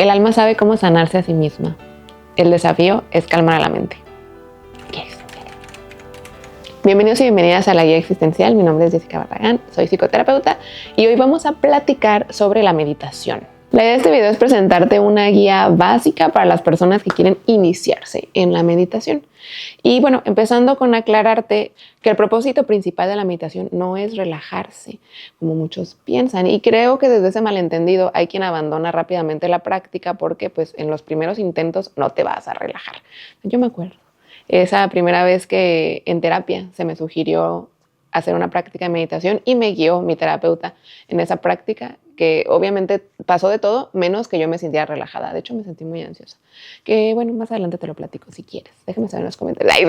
El alma sabe cómo sanarse a sí misma. El desafío es calmar a la mente. Bienvenidos y bienvenidas a La Guía Existencial. Mi nombre es Jessica Barragán, soy psicoterapeuta y hoy vamos a platicar sobre la meditación. La idea de este video es presentarte una guía básica para las personas que quieren iniciarse en la meditación. Y bueno, empezando con aclararte que el propósito principal de la meditación no es relajarse, como muchos piensan. Y creo que desde ese malentendido hay quien abandona rápidamente la práctica porque pues en los primeros intentos no te vas a relajar. Yo me acuerdo, esa primera vez que en terapia se me sugirió hacer una práctica de meditación y me guió mi terapeuta en esa práctica, que obviamente pasó de todo, menos que yo me sintiera relajada. De hecho, me sentí muy ansiosa. Que bueno, más adelante te lo platico si quieres. Déjame saber en los comentarios. Ay,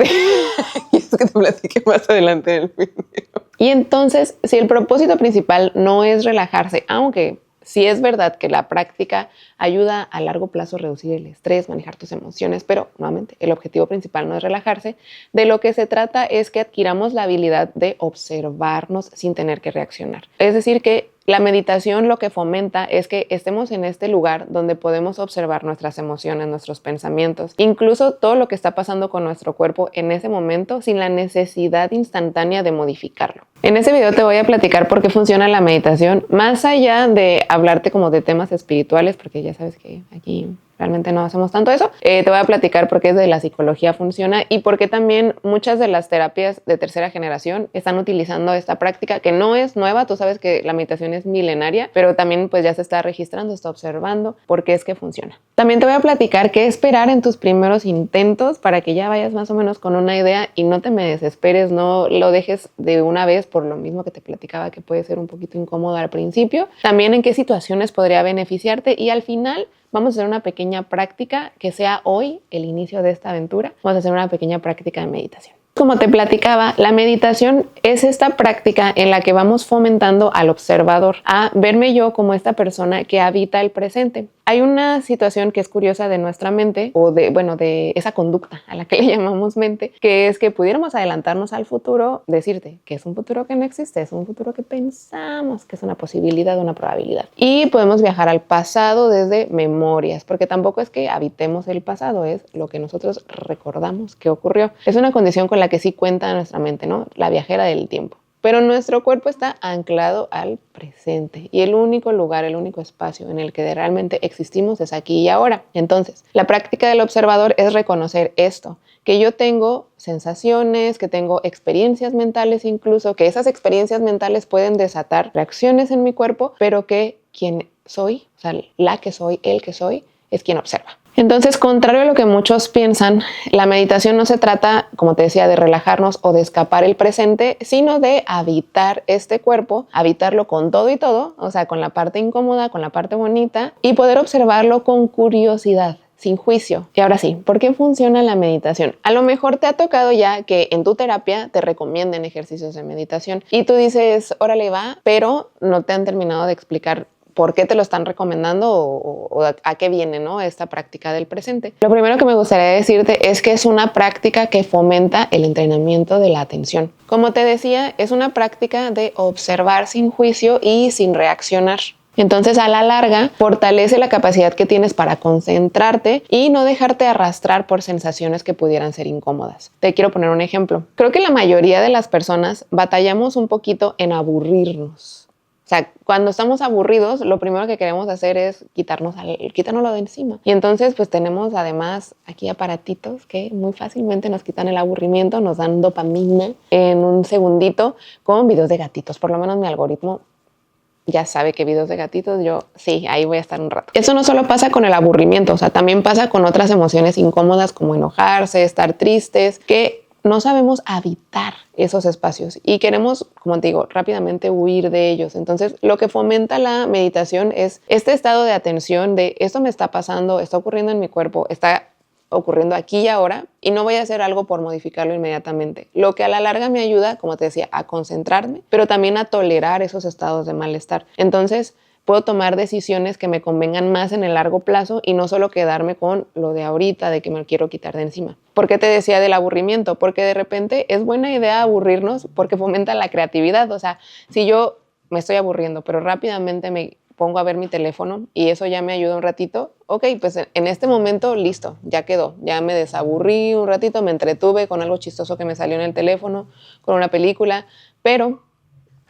y es que te platiqué más adelante en el video. Y entonces, si el propósito principal no es relajarse, aunque sí es verdad que la práctica ayuda a largo plazo a reducir el estrés, manejar tus emociones, pero nuevamente el objetivo principal no es relajarse. De lo que se trata es que adquiramos la habilidad de observarnos sin tener que reaccionar. Es decir, que la meditación lo que fomenta es que estemos en este lugar donde podemos observar nuestras emociones, nuestros pensamientos, incluso todo lo que está pasando con nuestro cuerpo en ese momento sin la necesidad instantánea de modificarlo. En este video te voy a platicar por qué funciona la meditación, más allá de hablarte como de temas espirituales, porque ya sabes que aquí realmente no hacemos tanto eso. Te voy a platicar por qué desde la psicología funciona y por qué también muchas de las terapias de tercera generación están utilizando esta práctica, que no es nueva. Tú sabes que la meditación es milenaria, pero también pues ya se está registrando, se está observando por qué es que funciona. También te voy a platicar qué esperar en tus primeros intentos para que ya vayas más o menos con una idea y no te me desesperes, no lo dejes de una vez por lo mismo que te platicaba que puede ser un poquito incómodo al principio. También en qué situaciones podría beneficiarte y al final vamos a hacer una pequeña práctica que sea hoy el inicio de esta aventura. Vamos a hacer una pequeña práctica de meditación. Como te platicaba, la meditación es esta práctica en la que vamos fomentando al observador a verme yo como esta persona que habita el presente. Hay una situación que es curiosa de nuestra mente, o de esa conducta a la que le llamamos mente, que es que pudiéramos adelantarnos al futuro, decirte que es un futuro que no existe, es un futuro que pensamos que es una posibilidad, una probabilidad. Y podemos viajar al pasado desde memorias, porque tampoco es que habitemos el pasado, es lo que nosotros recordamos que ocurrió. Es una condición con la que sí cuenta nuestra mente, ¿no? La viajera del tiempo. Pero nuestro cuerpo está anclado al presente y el único lugar, el único espacio en el que realmente existimos es aquí y ahora. Entonces, la práctica del observador es reconocer esto, que yo tengo sensaciones, que tengo experiencias mentales incluso, que esas experiencias mentales pueden desatar reacciones en mi cuerpo, pero que quien soy, o sea, la que soy, el que soy, es quien observa. Entonces, contrario a lo que muchos piensan, la meditación no se trata, como te decía, de relajarnos o de escapar el presente, sino de habitar este cuerpo, habitarlo con todo y todo, o sea, con la parte incómoda, con la parte bonita, y poder observarlo con curiosidad, sin juicio. Y ahora sí, ¿por qué funciona la meditación? A lo mejor te ha tocado ya que en tu terapia te recomienden ejercicios de meditación y tú dices, órale va, pero no te han terminado de explicar por qué te lo están recomendando o a qué viene, ¿no?, esta práctica del presente. Lo primero que me gustaría decirte es que es una práctica que fomenta el entrenamiento de la atención. Como te decía, es una práctica de observar sin juicio y sin reaccionar. Entonces, a la larga, fortalece la capacidad que tienes para concentrarte y no dejarte arrastrar por sensaciones que pudieran ser incómodas. Te quiero poner un ejemplo. Creo que la mayoría de las personas batallamos un poquito en aburrirnos. O sea, cuando estamos aburridos, lo primero que queremos hacer es quitárnoslo de encima. Y entonces, pues tenemos además aquí aparatitos que muy fácilmente nos quitan el aburrimiento, nos dan dopamina en un segundito con videos de gatitos. Por lo menos mi algoritmo ya sabe que videos de gatitos, yo sí, ahí voy a estar un rato. Eso no solo pasa con el aburrimiento, o sea, también pasa con otras emociones incómodas como enojarse, estar tristes, que no sabemos habitar esos espacios y queremos, como te digo, rápidamente huir de ellos. Entonces, lo que fomenta la meditación es este estado de atención de esto me está pasando, está ocurriendo en mi cuerpo, está ocurriendo aquí y ahora y no voy a hacer algo por modificarlo inmediatamente. Lo que a la larga me ayuda, como te decía, a concentrarme, pero también a tolerar esos estados de malestar. Entonces, puedo tomar decisiones que me convengan más en el largo plazo y no solo quedarme con lo de ahorita, de que me lo quiero quitar de encima. ¿Por qué te decía del aburrimiento? Porque de repente es buena idea aburrirnos porque fomenta la creatividad. O sea, si yo me estoy aburriendo, pero rápidamente me pongo a ver mi teléfono y eso ya me ayuda un ratito, ok, pues en este momento listo, ya quedó, ya me desaburrí un ratito, me entretuve con algo chistoso que me salió en el teléfono, con una película, pero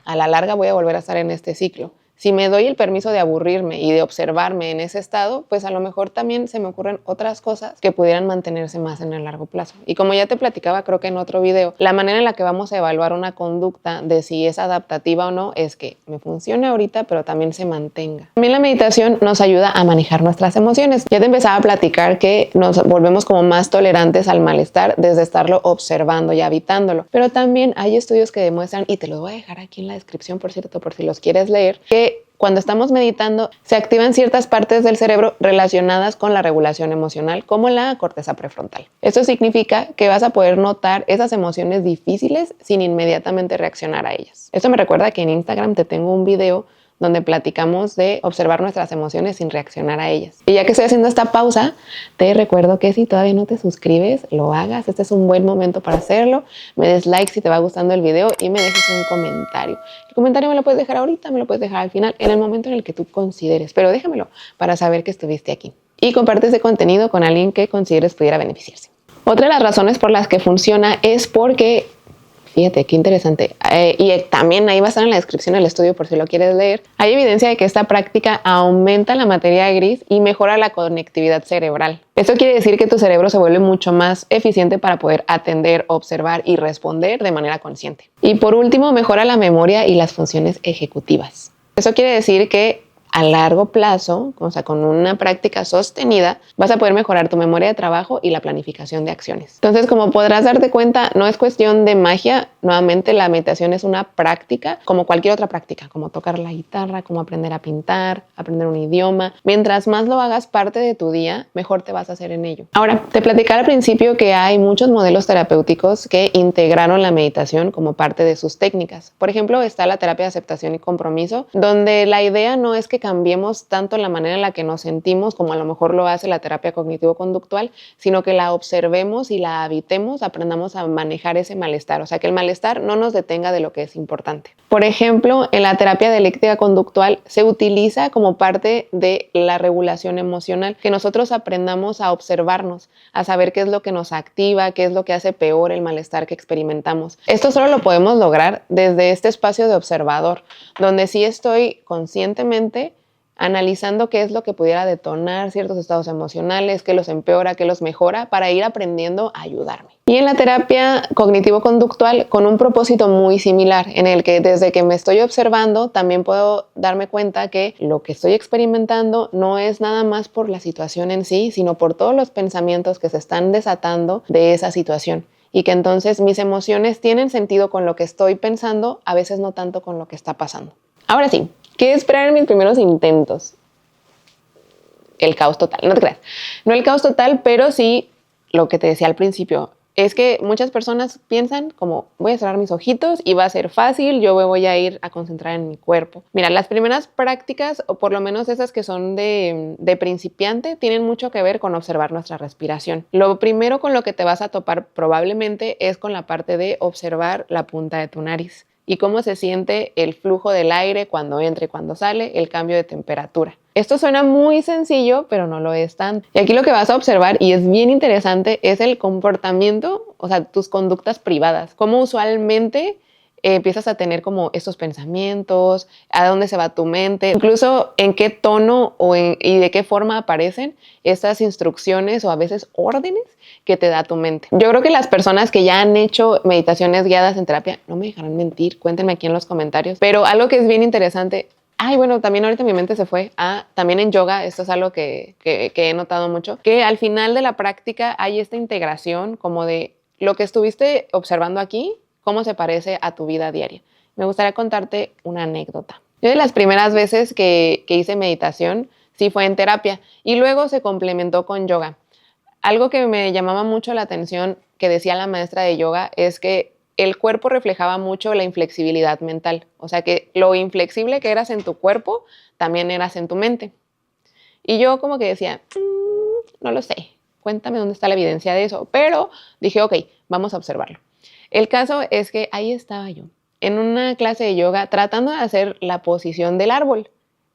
a la larga voy a volver a estar en este ciclo. Si me doy el permiso de aburrirme y de observarme en ese estado, pues a lo mejor también se me ocurren otras cosas que pudieran mantenerse más en el largo plazo. Y como ya te platicaba, creo que en otro video, la manera en la que vamos a evaluar una conducta de si es adaptativa o no es que me funcione ahorita, pero también se mantenga. También la meditación nos ayuda a manejar nuestras emociones. Ya te empezaba a platicar que nos volvemos como más tolerantes al malestar desde estarlo observando y habitándolo. Pero también hay estudios que demuestran, y te los voy a dejar aquí en la descripción, por cierto, por si los quieres leer, que cuando estamos meditando se activan ciertas partes del cerebro relacionadas con la regulación emocional, como la corteza prefrontal. Esto significa que vas a poder notar esas emociones difíciles sin inmediatamente reaccionar a ellas. Esto me recuerda que en Instagram te tengo un video donde platicamos de observar nuestras emociones sin reaccionar a ellas. Y ya que estoy haciendo esta pausa, te recuerdo que si todavía no te suscribes, lo hagas. Este es un buen momento para hacerlo. Me des like si te va gustando el video y me dejes un comentario. El comentario me lo puedes dejar ahorita, me lo puedes dejar al final, en el momento en el que tú consideres, pero déjamelo para saber que estuviste aquí. Y comparte ese contenido con alguien que consideres pudiera beneficiarse. Otra de las razones por las que funciona es porque, fíjate, qué interesante. Y también ahí va a estar en la descripción el estudio por si lo quieres leer. Hay evidencia de que esta práctica aumenta la materia gris y mejora la conectividad cerebral. Esto quiere decir que tu cerebro se vuelve mucho más eficiente para poder atender, observar y responder de manera consciente. Y por último, mejora la memoria y las funciones ejecutivas. Eso quiere decir que a largo plazo, o sea, con una práctica sostenida, vas a poder mejorar tu memoria de trabajo y la planificación de acciones. Entonces, como podrás darte cuenta, no es cuestión de magia. Nuevamente, la meditación es una práctica como cualquier otra práctica, como tocar la guitarra, como aprender a pintar, aprender un idioma. Mientras más lo hagas parte de tu día, mejor te vas a hacer en ello. Ahora, te platicaba al principio que hay muchos modelos terapéuticos que integraron la meditación como parte de sus técnicas. Por ejemplo, está la terapia de aceptación y compromiso, donde la idea no es que cambiemos tanto la manera en la que nos sentimos como a lo mejor lo hace la terapia cognitivo-conductual, sino que la observemos y la habitemos, aprendamos a manejar ese malestar, o sea, que el malestar no nos detenga de lo que es importante. Por ejemplo, en la terapia dialéctica conductual se utiliza como parte de la regulación emocional, que nosotros aprendamos a observarnos, a saber qué es lo que nos activa, qué es lo que hace peor el malestar que experimentamos. Esto solo lo podemos lograr desde este espacio de observador, donde sí estoy conscientemente analizando qué es lo que pudiera detonar ciertos estados emocionales, qué los empeora, qué los mejora, para ir aprendiendo a ayudarme. Y en la terapia cognitivo-conductual, con un propósito muy similar, en el que desde que me estoy observando, también puedo darme cuenta que lo que estoy experimentando no es nada más por la situación en sí, sino por todos los pensamientos que se están desatando de esa situación. Y que entonces mis emociones tienen sentido con lo que estoy pensando, a veces no tanto con lo que está pasando. Ahora sí, ¿qué esperar en mis primeros intentos? El caos total, no te creas. No el caos total, pero sí lo que te decía al principio. Es que muchas personas piensan como voy a cerrar mis ojitos y va a ser fácil, yo me voy a ir a concentrar en mi cuerpo. Mira, las primeras prácticas, o por lo menos esas que son de principiante, tienen mucho que ver con observar nuestra respiración. Lo primero con lo que te vas a topar probablemente es con la parte de observar la punta de tu nariz y cómo se siente el flujo del aire cuando entra y cuando sale, el cambio de temperatura. Esto suena muy sencillo, pero no lo es tanto. Y aquí lo que vas a observar, y es bien interesante, es el comportamiento, o sea, tus conductas privadas. Cómo usualmente empiezas a tener como estos pensamientos, a dónde se va tu mente, incluso en qué tono y de qué forma aparecen estas instrucciones o a veces órdenes que te da tu mente. Yo creo que las personas que ya han hecho meditaciones guiadas en terapia, no me dejarán mentir, cuéntenme aquí en los comentarios, pero algo que es bien interesante. Ay, bueno, también ahorita mi mente se fue también en yoga, esto es algo que he notado mucho, que al final de la práctica hay esta integración como de lo que estuviste observando aquí, cómo se parece a tu vida diaria. Me gustaría contarte una anécdota. Yo de las primeras veces que hice meditación, sí fue en terapia y luego se complementó con yoga. Algo que me llamaba mucho la atención que decía la maestra de yoga es que el cuerpo reflejaba mucho la inflexibilidad mental. O sea que lo inflexible que eras en tu cuerpo, también eras en tu mente. Y yo como que decía, no lo sé, cuéntame dónde está la evidencia de eso. Pero dije, ok, vamos a observarlo. El caso es que ahí estaba yo, en una clase de yoga, tratando de hacer la posición del árbol,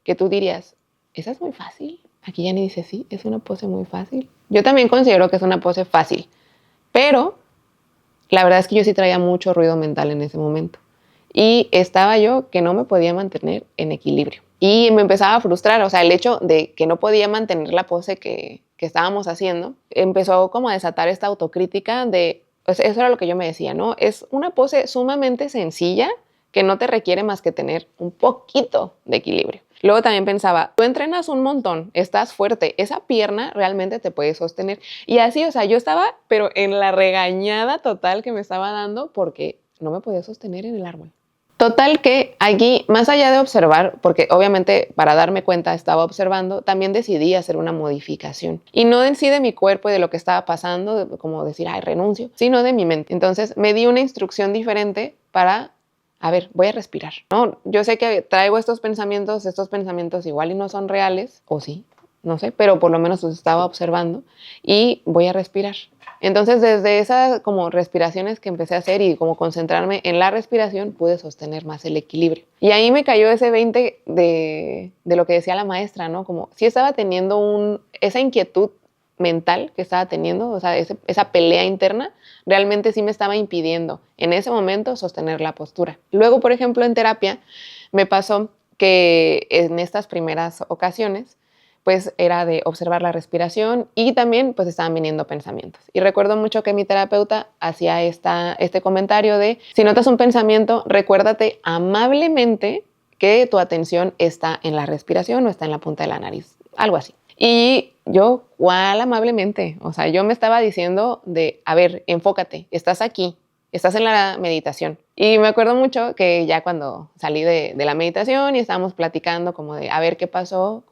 que tú dirías, esa es muy fácil. Aquí ya ni dice sí, es una pose muy fácil. Yo también considero que es una pose fácil, pero la verdad es que yo sí traía mucho ruido mental en ese momento. Y estaba yo que no me podía mantener en equilibrio. Y me empezaba a frustrar, o sea, el hecho de que no podía mantener la pose que estábamos haciendo, empezó como a desatar esta autocrítica de, pues eso era lo que yo me decía, ¿no? Es una pose sumamente sencilla que no te requiere más que tener un poquito de equilibrio. Luego también pensaba, tú entrenas un montón, estás fuerte, esa pierna realmente te puede sostener. Y así, o sea, yo estaba, pero en la regañada total que me estaba dando porque no me podía sostener en el árbol. Total que aquí, más allá de observar, porque obviamente para darme cuenta estaba observando, también decidí hacer una modificación. Y no en sí de mi cuerpo y de lo que estaba pasando, como decir, ay, renuncio, sino de mi mente. Entonces me di una instrucción diferente para, a ver, voy a respirar. No, yo sé que traigo estos pensamientos igual y no son reales, o sí, no sé, pero por lo menos los estaba observando y voy a respirar. Entonces, desde esas como respiraciones que empecé a hacer y como concentrarme en la respiración, pude sostener más el equilibrio. Y ahí me cayó ese 20 de lo que decía la maestra, ¿no? Como si estaba teniendo esa inquietud mental que estaba teniendo, o sea, esa pelea interna, realmente sí me estaba impidiendo en ese momento sostener la postura. Luego, por ejemplo, en terapia me pasó que en estas primeras ocasiones pues era de observar la respiración y también pues estaban viniendo pensamientos. Y recuerdo mucho que mi terapeuta hacía este comentario de, si notas un pensamiento, recuérdate amablemente que tu atención está en la respiración o está en la punta de la nariz, algo así. Y yo, ¿cuál amablemente? O sea, yo me estaba diciendo de, a ver, enfócate, estás aquí, estás en la meditación. Y me acuerdo mucho que ya cuando salí de la meditación y estábamos platicando como de a ver qué pasó,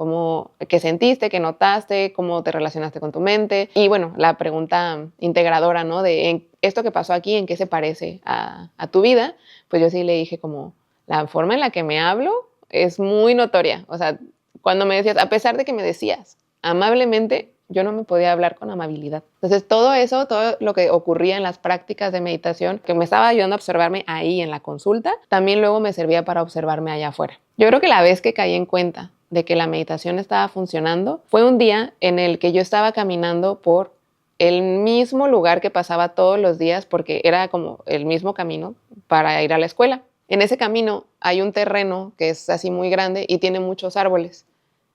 qué sentiste, qué notaste, cómo te relacionaste con tu mente. Y bueno, la pregunta integradora, ¿no? De esto que pasó aquí, ¿en qué se parece a tu vida? Pues yo sí le dije como la forma en la que me hablo es muy notoria. O sea, cuando me decías, a pesar de que me decías amablemente, yo no me podía hablar con amabilidad. Entonces, todo eso, todo lo que ocurría en las prácticas de meditación, que me estaba ayudando a observarme ahí en la consulta, también luego me servía para observarme allá afuera. Yo creo que la vez que caí en cuenta de que la meditación estaba funcionando fue un día en el que yo estaba caminando por el mismo lugar que pasaba todos los días, porque era como el mismo camino para ir a la escuela. En ese camino hay un terreno que es así muy grande y tiene muchos árboles.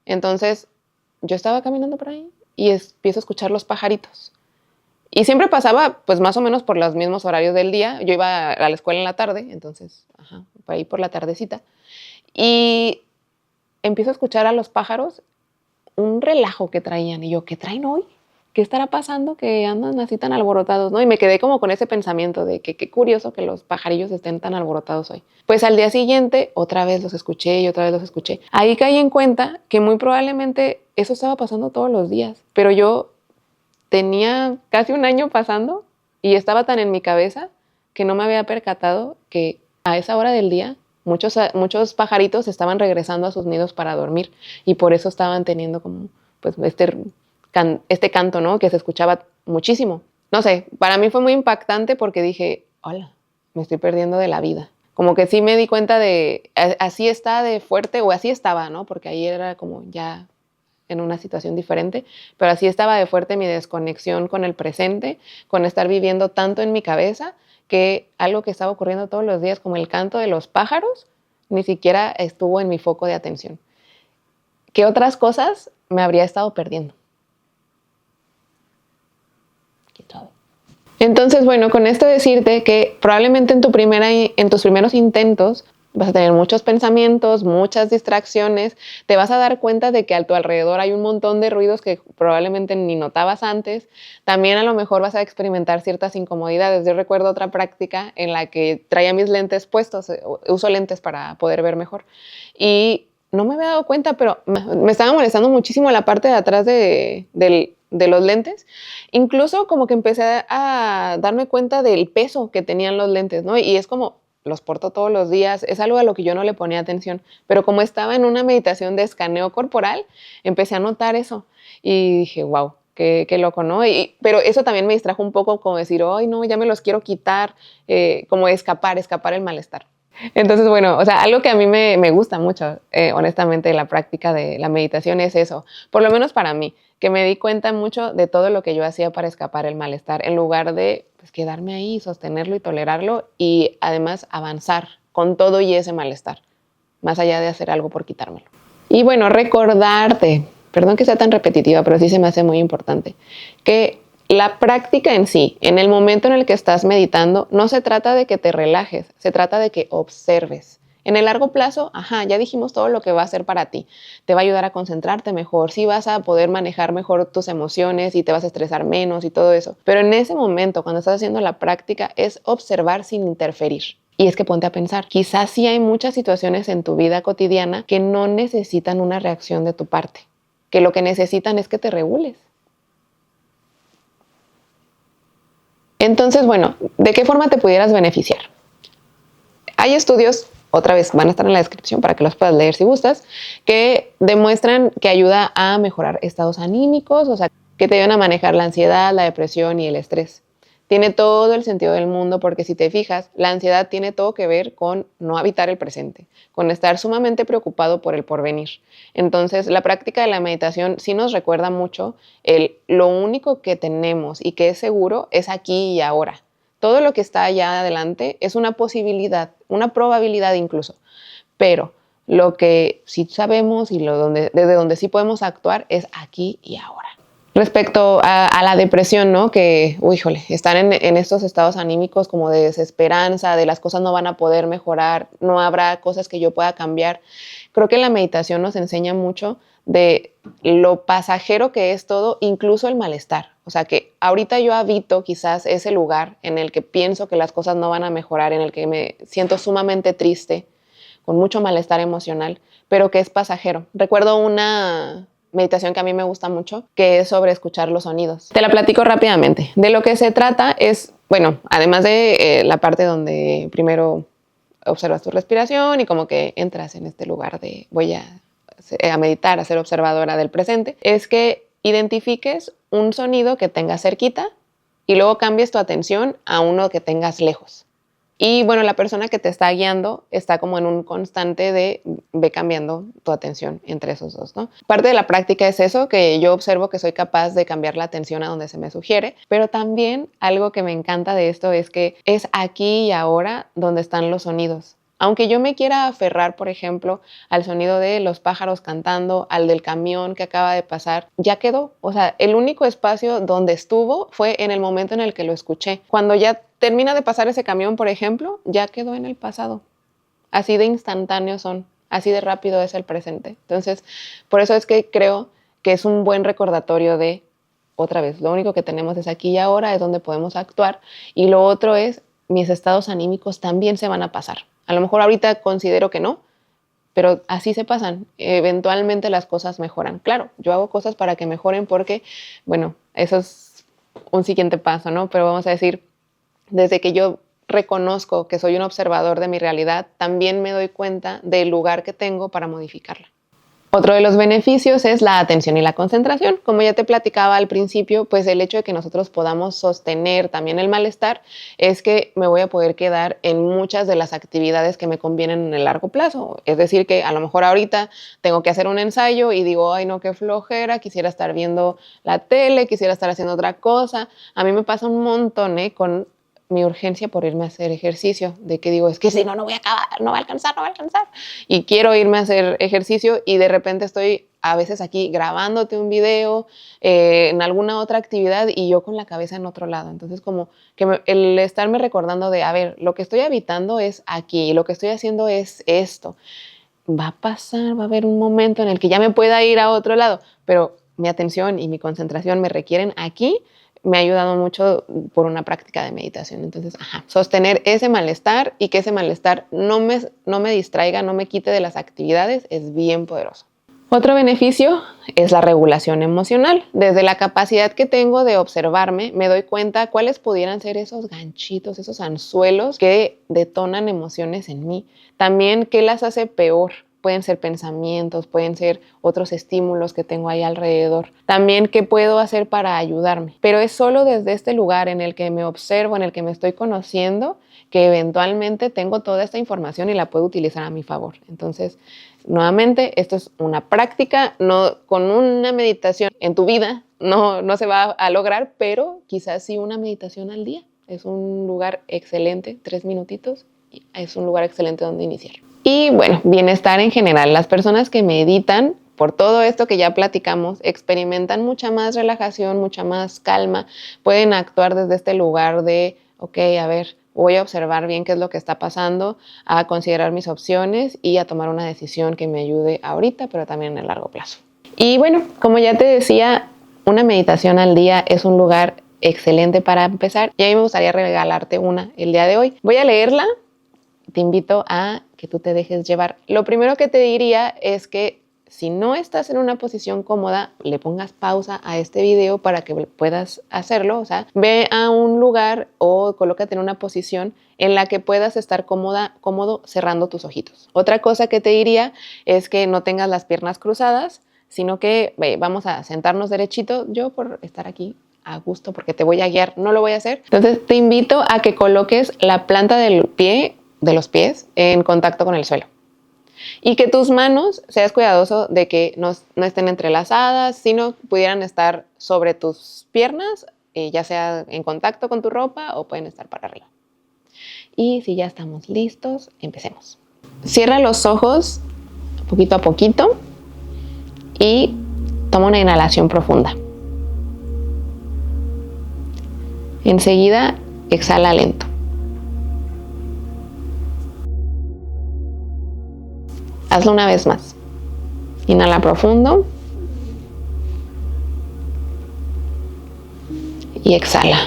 Entonces, yo estaba caminando por ahí y empiezo a escuchar los pajaritos. Y siempre pasaba, pues más o menos por los mismos horarios del día. Yo iba a la escuela en la tarde, entonces, por ahí por la tardecita. Y empiezo a escuchar a los pájaros un relajo que traían. Y yo, ¿qué traen hoy? ¿Qué estará pasando que andan así tan alborotados, no? Y me quedé como con ese pensamiento de que qué curioso que los pajarillos estén tan alborotados hoy. Pues al día siguiente, otra vez los escuché y otra vez los escuché. Ahí caí en cuenta que muy probablemente eso estaba pasando todos los días, pero yo tenía casi un año pasando y estaba tan en mi cabeza que no me había percatado que a esa hora del día muchos pajaritos estaban regresando a sus nidos para dormir y por eso estaban teniendo como pues este canto, ¿no? Que se escuchaba muchísimo. No sé, para mí fue muy impactante porque dije, hola, me estoy perdiendo de la vida. Como que sí me di cuenta de, así está de fuerte, o así estaba, ¿no? Porque ahí era como ya en una situación diferente, pero así estaba de fuerte mi desconexión con el presente, con estar viviendo tanto en mi cabeza, que algo que estaba ocurriendo todos los días, como el canto de los pájaros, ni siquiera estuvo en mi foco de atención. ¿Qué otras cosas me habría estado perdiendo? Entonces, bueno, con esto decirte que probablemente en tus primeros intentos vas a tener muchos pensamientos, muchas distracciones, te vas a dar cuenta de que a tu alrededor hay un montón de ruidos que probablemente ni notabas antes. También a lo mejor vas a experimentar ciertas incomodidades. Yo recuerdo otra práctica en la que traía mis lentes puestos, uso lentes para poder ver mejor, y no me había dado cuenta, pero me estaba molestando muchísimo la parte de atrás de los lentes. Incluso como que empecé a darme cuenta del peso que tenían los lentes, ¿no? Y es como, los porto todos los días, es algo a lo que yo no le ponía atención, pero como estaba en una meditación de escaneo corporal, empecé a notar eso y dije, wow, qué loco, ¿no? Pero eso también me distrajo un poco, como decir, ay, no, ya me los quiero quitar, como escapar el malestar. Entonces, bueno, o sea, algo que a mí me gusta mucho, honestamente, de la práctica de la meditación es eso, por lo menos para mí, que me di cuenta mucho de todo lo que yo hacía para escapar el malestar, en lugar de pues, quedarme ahí, sostenerlo y tolerarlo y además avanzar con todo y ese malestar, más allá de hacer algo por quitármelo. Y bueno, recordarte, perdón que sea tan repetitiva, pero sí se me hace muy importante, que la práctica en sí, en el momento en el que estás meditando, no se trata de que te relajes, se trata de que observes. En el largo plazo, ya dijimos todo lo que va a hacer para ti. Te va a ayudar a concentrarte mejor, sí vas a poder manejar mejor tus emociones y te vas a estresar menos y todo eso. Pero en ese momento, cuando estás haciendo la práctica, es observar sin interferir. Y es que ponte a pensar, quizás sí hay muchas situaciones en tu vida cotidiana que no necesitan una reacción de tu parte, que lo que necesitan es que te regules. Entonces, bueno, ¿de qué forma te pudieras beneficiar? Hay estudios, otra vez van a estar en la descripción para que los puedas leer si gustas, que demuestran que ayuda a mejorar estados anímicos, o sea, que te ayudan a manejar la ansiedad, la depresión y el estrés. Tiene todo el sentido del mundo porque si te fijas, la ansiedad tiene todo que ver con no habitar el presente, con estar sumamente preocupado por el porvenir. Entonces, la práctica de la meditación sí nos recuerda mucho lo único que tenemos y que es seguro es aquí y ahora. Todo lo que está allá adelante es una posibilidad, una probabilidad incluso, pero lo que sí sabemos y desde donde sí podemos actuar es aquí y ahora. Respecto a la depresión, ¿no? Que, híjole, están en estos estados anímicos como de desesperanza, de las cosas no van a poder mejorar, no habrá cosas que yo pueda cambiar. Creo que la meditación nos enseña mucho de lo pasajero que es todo, incluso el malestar. O sea, que ahorita yo habito quizás ese lugar en el que pienso que las cosas no van a mejorar, en el que me siento sumamente triste, con mucho malestar emocional, pero que es pasajero. Recuerdo una meditación que a mí me gusta mucho, que es sobre escuchar los sonidos. Te la platico rápidamente. De lo que se trata es, bueno, además de la parte donde primero observas tu respiración y como que entras en este lugar de voy a meditar, a ser observadora del presente, es que identifiques un sonido que tengas cerquita y luego cambies tu atención a uno que tengas lejos. Y bueno, la persona que te está guiando está como en un constante de ve cambiando tu atención entre esos dos, ¿no? Parte de la práctica es eso, que yo observo que soy capaz de cambiar la atención a donde se me sugiere, pero también algo que me encanta de esto es que es aquí y ahora donde están los sonidos. Aunque yo me quiera aferrar, por ejemplo, al sonido de los pájaros cantando, al del camión que acaba de pasar, ya quedó. O sea, el único espacio donde estuvo fue en el momento en el que lo escuché. Cuando ya termina de pasar ese camión, por ejemplo, ya quedó en el pasado. Así de instantáneos son, así de rápido es el presente. Entonces, por eso es que creo que es un buen recordatorio de, otra vez, lo único que tenemos es aquí y ahora, es donde podemos actuar. Y lo otro es, mis estados anímicos también se van a pasar. A lo mejor ahorita considero que no, pero así se pasan. Eventualmente las cosas mejoran. Claro, yo hago cosas para que mejoren porque, bueno, eso es un siguiente paso, ¿no? Pero vamos a decir, desde que yo reconozco que soy un observador de mi realidad, también me doy cuenta del lugar que tengo para modificarla. Otro de los beneficios es la atención y la concentración. Como ya te platicaba al principio, pues el hecho de que nosotros podamos sostener también el malestar es que me voy a poder quedar en muchas de las actividades que me convienen en el largo plazo. Es decir, que a lo mejor ahorita tengo que hacer un ensayo y digo, ay no, qué flojera, quisiera estar viendo la tele, quisiera estar haciendo otra cosa. A mí me pasa un montón con mi urgencia por irme a hacer ejercicio, de que digo, es que si no, no voy a acabar, no va a alcanzar. Y quiero irme a hacer ejercicio y de repente estoy a veces aquí grabándote un video, en alguna otra actividad y yo con la cabeza en otro lado. Entonces como que el estarme recordando de, a ver, lo que estoy habitando es aquí y lo que estoy haciendo es esto. Va a pasar, va a haber un momento en el que ya me pueda ir a otro lado, pero mi atención y mi concentración me requieren aquí. Me ha ayudado mucho por una práctica de meditación. Entonces, sostener ese malestar y que ese malestar no me distraiga, no me quite de las actividades, es bien poderoso. Otro beneficio es la regulación emocional. Desde la capacidad que tengo de observarme, me doy cuenta cuáles pudieran ser esos ganchitos, esos anzuelos que detonan emociones en mí. También qué las hace peor pueden ser pensamientos, pueden ser otros estímulos que tengo ahí alrededor. También qué puedo hacer para ayudarme. Pero es solo desde este lugar en el que me observo, en el que me estoy conociendo, que eventualmente tengo toda esta información y la puedo utilizar a mi favor. Entonces, nuevamente, esto es una práctica, no con una meditación en tu vida, no se va a lograr, pero quizás sí una meditación al día. Es un lugar excelente, 3 minutitos, es un lugar excelente donde iniciar. Y bueno, bienestar en general. Las personas que meditan, por todo esto que ya platicamos, experimentan mucha más relajación, mucha más calma, pueden actuar desde este lugar de, ok, a ver, voy a observar bien qué es lo que está pasando, a considerar mis opciones y a tomar una decisión que me ayude ahorita, pero también en el largo plazo. Y bueno, como ya te decía, una meditación al día es un lugar excelente para empezar y a mí me gustaría regalarte una el día de hoy. Voy a leerla, te invito a que tú te dejes llevar. Lo primero que te diría es que si no estás en una posición cómoda, le pongas pausa a este video para que puedas hacerlo. O sea, ve a un lugar o colócate en una posición en la que puedas estar cómodo cerrando tus ojitos. Otra cosa que te diría es que no tengas las piernas cruzadas, sino que vamos a sentarnos derechito. Yo por estar aquí a gusto, porque te voy a guiar, no lo voy a hacer. Entonces te invito a que coloques la planta del pie, de los pies, en contacto con el suelo. Y que tus manos, seas cuidadoso de que no estén entrelazadas, sino pudieran estar sobre tus piernas, ya sea en contacto con tu ropa o pueden estar para arriba. Y si ya estamos listos, empecemos. Cierra los ojos poquito a poquito y toma una inhalación profunda. Enseguida, exhala lento. Hazlo una vez más. Inhala profundo. Y exhala.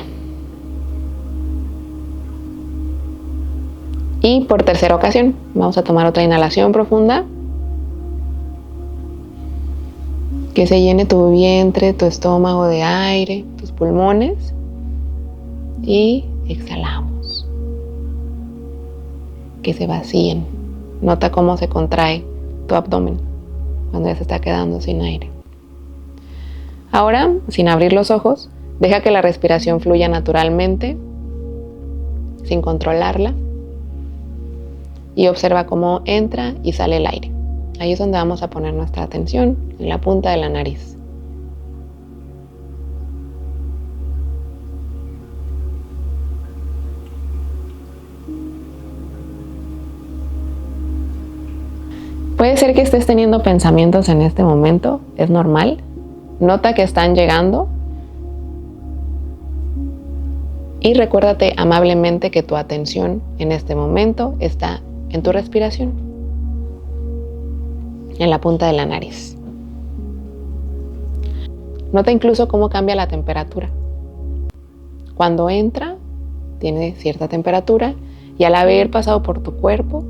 Y por tercera ocasión, vamos a tomar otra inhalación profunda. Que se llene tu vientre, tu estómago de aire, tus pulmones. Y exhalamos. Que se vacíen. Nota cómo se contrae tu abdomen cuando ya se está quedando sin aire. Ahora, sin abrir los ojos, deja que la respiración fluya naturalmente, sin controlarla, y observa cómo entra y sale el aire. Ahí es donde vamos a poner nuestra atención, en la punta de la nariz. Puede ser que estés teniendo pensamientos en este momento, es normal. Nota que están llegando y recuérdate amablemente que tu atención en este momento está en tu respiración, en la punta de la nariz. Nota incluso cómo cambia la temperatura. Cuando entra, tiene cierta temperatura y al haber pasado por tu cuerpo,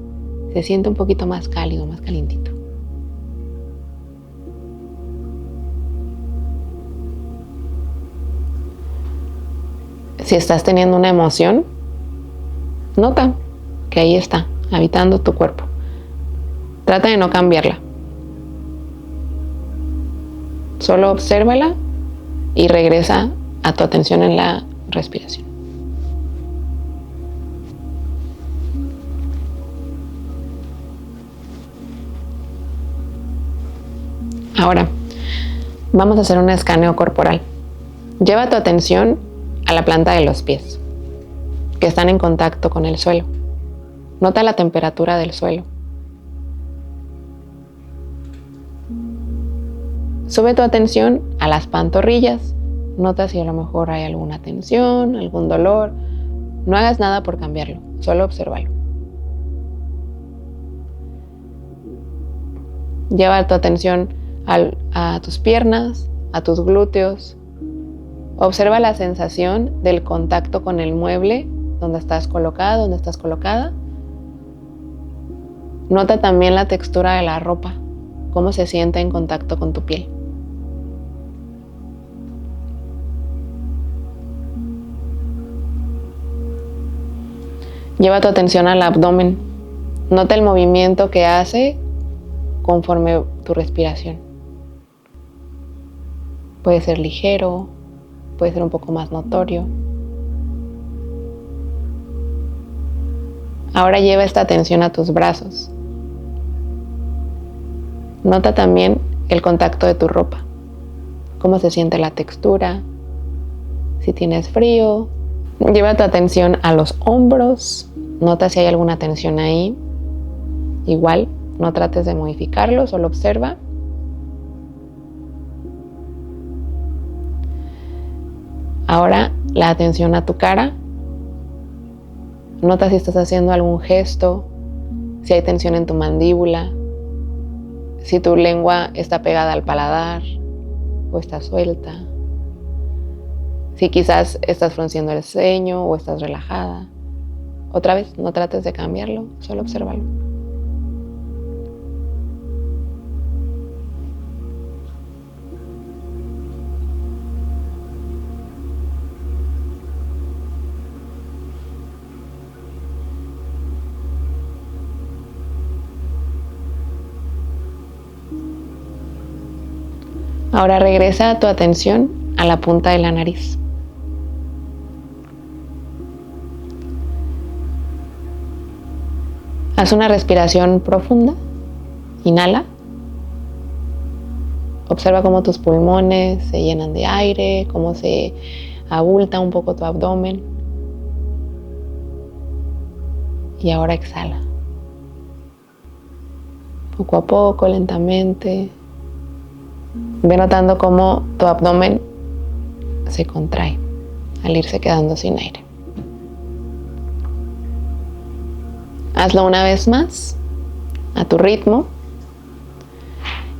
se siente un poquito más cálido, más calientito. Si estás teniendo una emoción, nota que ahí está, habitando tu cuerpo. Trata de no cambiarla. Solo obsérvala y regresa a tu atención en la respiración. Ahora, vamos a hacer un escaneo corporal. Lleva tu atención a la planta de los pies, que están en contacto con el suelo. Nota la temperatura del suelo. Sube tu atención a las pantorrillas. Nota si a lo mejor hay alguna tensión, algún dolor. No hagas nada por cambiarlo, solo obsérvalo. Lleva tu atención a tus piernas, a tus glúteos. Observa la sensación del contacto con el mueble donde estás colocado, donde estás colocada. Nota también la textura de la ropa, cómo se siente en contacto con tu piel. Lleva tu atención al abdomen. Nota el movimiento que hace conforme tu respiración. Puede ser ligero, puede ser un poco más notorio. Ahora lleva esta atención a tus brazos. Nota también el contacto de tu ropa, cómo se siente la textura, si tienes frío. Lleva tu atención a los hombros, nota si hay alguna tensión ahí. Igual, no trates de modificarlo, solo observa. Ahora, la atención a tu cara. Nota si estás haciendo algún gesto, si hay tensión en tu mandíbula, si tu lengua está pegada al paladar o está suelta. Si quizás estás frunciendo el ceño o estás relajada. Otra vez, no trates de cambiarlo, solo obsérvalo. Ahora regresa tu atención a la punta de la nariz. Haz una respiración profunda. Inhala. Observa cómo tus pulmones se llenan de aire, cómo se abulta un poco tu abdomen. Y ahora exhala. Poco a poco, lentamente. Ve notando cómo tu abdomen se contrae al irse quedando sin aire. Hazlo una vez más, a tu ritmo.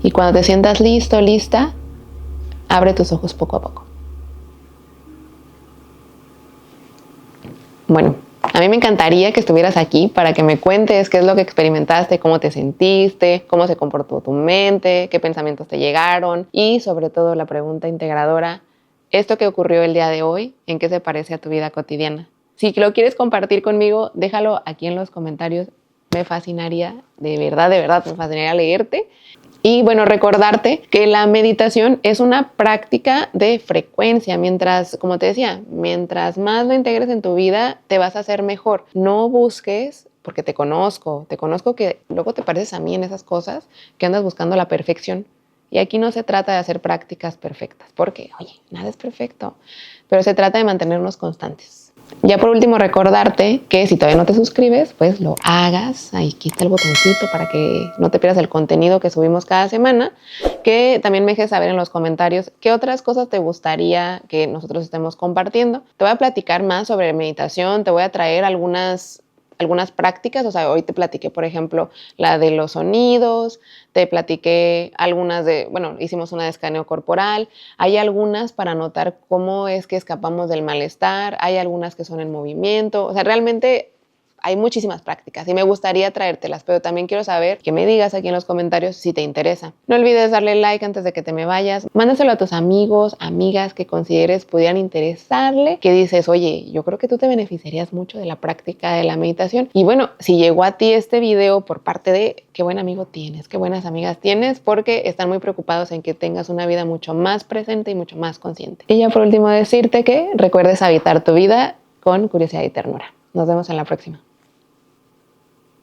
Y cuando te sientas listo, lista, abre tus ojos poco a poco. Bueno, a mí me encantaría que estuvieras aquí para que me cuentes qué es lo que experimentaste, cómo te sentiste, cómo se comportó tu mente, qué pensamientos te llegaron y sobre todo la pregunta integradora, ¿esto que ocurrió el día de hoy, en qué se parece a tu vida cotidiana? Si lo quieres compartir conmigo, déjalo aquí en los comentarios. Me fascinaría, de verdad, me fascinaría leerte. Y bueno, recordarte que la meditación es una práctica de frecuencia. Mientras, como te decía, mientras más lo integres en tu vida, te vas a hacer mejor. No busques, porque te conozco que luego te pareces a mí en esas cosas, que andas buscando la perfección. Y aquí no se trata de hacer prácticas perfectas, porque, oye, nada es perfecto, pero se trata de mantenernos constantes. Ya por último, recordarte que si todavía no te suscribes, pues lo hagas. Ahí está el botoncito para que no te pierdas el contenido que subimos cada semana. Que también me dejes saber en los comentarios qué otras cosas te gustaría que nosotros estemos compartiendo. Te voy a platicar más sobre meditación, te voy a traer algunas prácticas, o sea, hoy te platiqué, por ejemplo, la de los sonidos, te platiqué hicimos una de escaneo corporal, hay algunas para notar cómo es que escapamos del malestar, hay algunas que son en movimiento, o sea, realmente hay muchísimas prácticas y me gustaría traértelas, pero también quiero saber que me digas aquí en los comentarios si te interesa. No olvides darle like antes de que te me vayas. Mándaselo a tus amigos, amigas que consideres pudieran interesarle, que dices, oye, yo creo que tú te beneficiarías mucho de la práctica de la meditación. Y bueno, si llegó a ti este video por parte de qué buen amigo tienes, qué buenas amigas tienes, porque están muy preocupados en que tengas una vida mucho más presente y mucho más consciente. Y ya por último decirte que recuerdes habitar tu vida con curiosidad y ternura. Nos vemos en la próxima.